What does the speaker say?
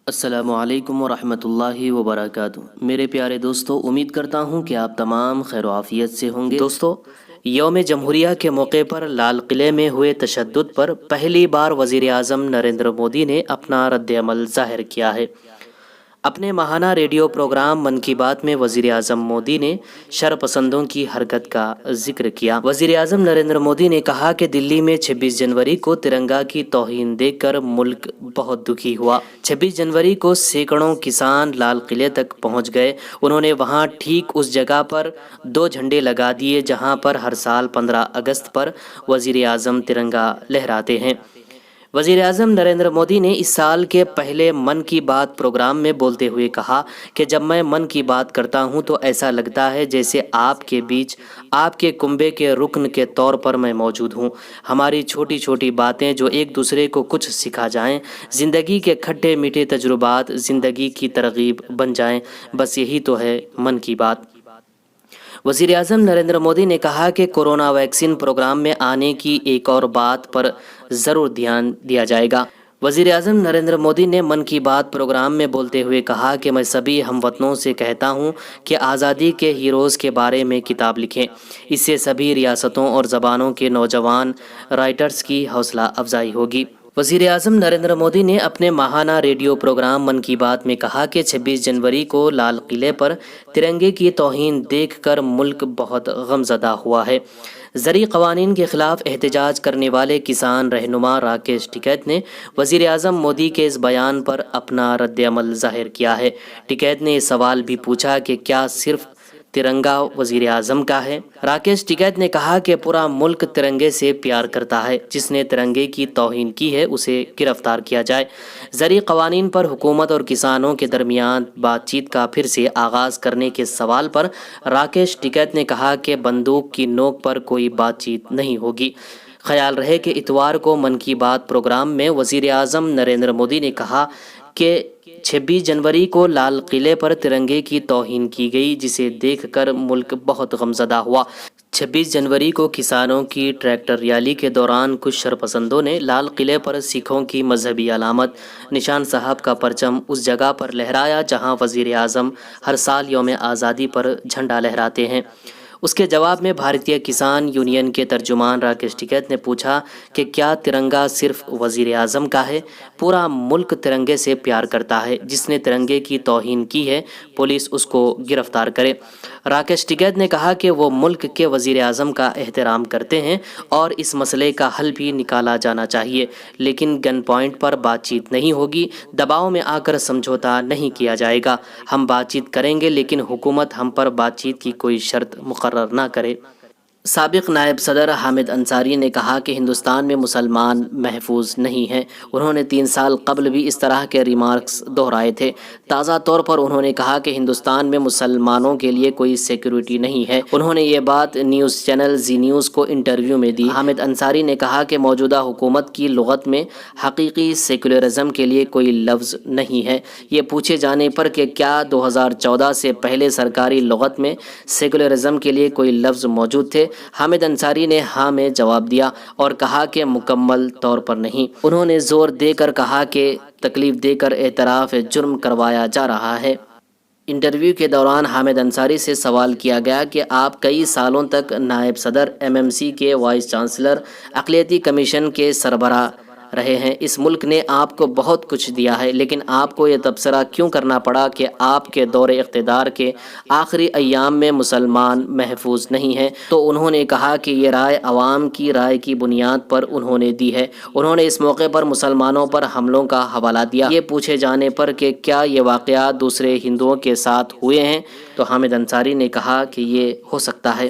السلام علیکم ورحمۃ اللہ وبرکاتہ۔ میرے پیارے دوستو، امید کرتا ہوں کہ آپ تمام خیر و عافیت سے ہوں گے۔ دوستو، یوم جمہوریہ کے موقع پر لال قلعے میں ہوئے تشدد پر پہلی بار وزیر اعظم نریندر مودی نے اپنا رد عمل ظاہر کیا ہے۔ اپنے ماہانہ ریڈیو پروگرام من کی بات میں وزیر اعظم مودی نے شرپسندوں کی حرکت کا ذکر کیا۔ وزیر اعظم نریندر مودی نے کہا کہ دلی میں 26 جنوری کو ترنگا کی توہین دیکھ کر ملک بہت دکھی ہوا۔ 26 جنوری کو سینکڑوں کسان لال قلعے تک پہنچ گئے۔ انہوں نے وہاں ٹھیک اس جگہ پر 2 جھنڈے لگا دیے جہاں پر ہر سال 15 اگست پر وزیر اعظم ترنگا لہراتے ہیں۔ وزیر اعظم نریندر مودی نے اس سال کے پہلے من کی بات پروگرام میں بولتے ہوئے کہا کہ جب میں من کی بات کرتا ہوں تو ایسا لگتا ہے جیسے آپ کے بیچ آپ کے کنبے کے رکن کے طور پر میں موجود ہوں۔ ہماری چھوٹی چھوٹی باتیں جو ایک دوسرے کو کچھ سکھا جائیں، زندگی کے کھٹے میٹھے تجربات زندگی کی ترغیب بن جائیں، بس یہی تو ہے من کی بات۔ وزیر اعظم نریندر مودی نے کہا کہ کورونا ویکسین پروگرام میں آنے کی ایک اور بات پر ضرور دھیان دیا جائے گا۔ وزیر اعظم نریندر مودی نے من کی بات پروگرام میں بولتے ہوئے کہا کہ میں سبھی ہم وطنوں سے کہتا ہوں کہ آزادی کے ہیروز کے بارے میں کتاب لکھیں۔ اس سے سبھی ریاستوں اور زبانوں کے نوجوان رائٹرز کی حوصلہ افزائی ہوگی۔ وزیر اعظم نریندر مودی نے اپنے ماہانہ ریڈیو پروگرام من کی بات میں کہا کہ 26 جنوری کو لال قلعے پر ترنگے کی توہین دیکھ کر ملک بہت غمزدہ ہوا ہے۔ زرعی قوانین کے خلاف احتجاج کرنے والے کسان رہنما راکیش ٹکیت نے وزیر اعظم مودی کے اس بیان پر اپنا رد عمل ظاہر کیا ہے۔ ٹکیت نے یہ سوال بھی پوچھا کہ کیا صرف ترنگا وزیر اعظم کا ہے؟ راکیش ٹکیت نے کہا کہ پورا ملک ترنگے سے پیار کرتا ہے۔ جس نے ترنگے کی توہین کی ہے اسے گرفتار کیا جائے۔ زرعی قوانین پر حکومت اور کسانوں کے درمیان بات چیت کا پھر سے آغاز کرنے کے سوال پر راکیش ٹکیت نے کہا کہ بندوق کی نوک پر کوئی بات چیت نہیں ہوگی۔ خیال رہے کہ اتوار کو من کی بات پروگرام میں وزیر اعظم نریندر مودی نے کہا کہ 26 جنوری کو لال قلعے پر ترنگے کی توہین کی گئی، جسے دیکھ کر ملک بہت غمزدہ ہوا۔ 26 جنوری کو کسانوں کی ٹریکٹر ریلی کے دوران کچھ شرپسندوں نے لال قلعے پر سکھوں کی مذہبی علامت نشان صاحب کا پرچم اس جگہ پر لہرایا جہاں وزیر اعظم ہر سال یوم آزادی پر جھنڈا لہراتے ہیں۔ اس کے جواب میں بھارتیہ کسان یونین کے ترجمان راکیش ٹکیت نے پوچھا کہ کیا ترنگا صرف وزیر اعظم کا ہے؟ پورا ملک ترنگے سے پیار کرتا ہے۔ جس نے ترنگے کی توہین کی ہے پولیس اس کو گرفتار کرے۔ راکیش ٹکیت نے کہا کہ وہ ملک کے وزیر اعظم کا احترام کرتے ہیں اور اس مسئلے کا حل بھی نکالا جانا چاہیے، لیکن گن پوائنٹ پر بات چیت نہیں ہوگی، دباؤ میں آ کر سمجھوتا نہیں کیا جائے گا۔ ہم بات چیت کریں گے لیکن حکومت ہم پر بات چیت کی کوئی شرط مقرر نہ کرے۔ سابق نائب صدر حامد انصاری نے کہا کہ ہندوستان میں مسلمان محفوظ نہیں ہیں۔ انہوں نے 3 سال قبل بھی اس طرح کے ریمارکس دہرائے تھے۔ تازہ طور پر انہوں نے کہا کہ ہندوستان میں مسلمانوں کے لیے کوئی سیکیورٹی نہیں ہے۔ انہوں نے یہ بات نیوز چینل زی نیوز کو انٹرویو میں دی۔ حامد انصاری نے کہا کہ موجودہ حکومت کی لغت میں حقیقی سیکولرزم کے لیے کوئی لفظ نہیں ہے۔ یہ پوچھے جانے پر کہ کیا 2014 سے پہلے سرکاری لغت میں سیکولرزم کے لیے کوئی لفظ موجود تھے، حامد انصاری نے ہاں میں جواب دیا اور کہا کہ مکمل طور پر نہیں۔ انہوں نے زور دے کر کہا کہ تکلیف دے کر اعتراف جرم کروایا جا رہا ہے۔ انٹرویو کے دوران حامد انصاری سے سوال کیا گیا کہ آپ کئی سالوں تک نائب صدر، MMC کے وائس چانسلر، اقلیتی کمیشن کے سربراہ رہے ہیں۔ اس ملک نے آپ کو بہت کچھ دیا ہے، لیکن آپ کو یہ تبصرہ کیوں کرنا پڑا کہ آپ کے دور اقتدار کے آخری ایام میں مسلمان محفوظ نہیں ہیں؟ تو انہوں نے کہا کہ یہ رائے عوام کی رائے کی بنیاد پر انہوں نے دی ہے۔ انہوں نے اس موقع پر مسلمانوں پر حملوں کا حوالہ دیا۔ یہ پوچھے جانے پر کہ کیا یہ واقعات دوسرے ہندوؤں کے ساتھ ہوئے ہیں تو حامد انصاری نے کہا کہ یہ ہو سکتا ہے۔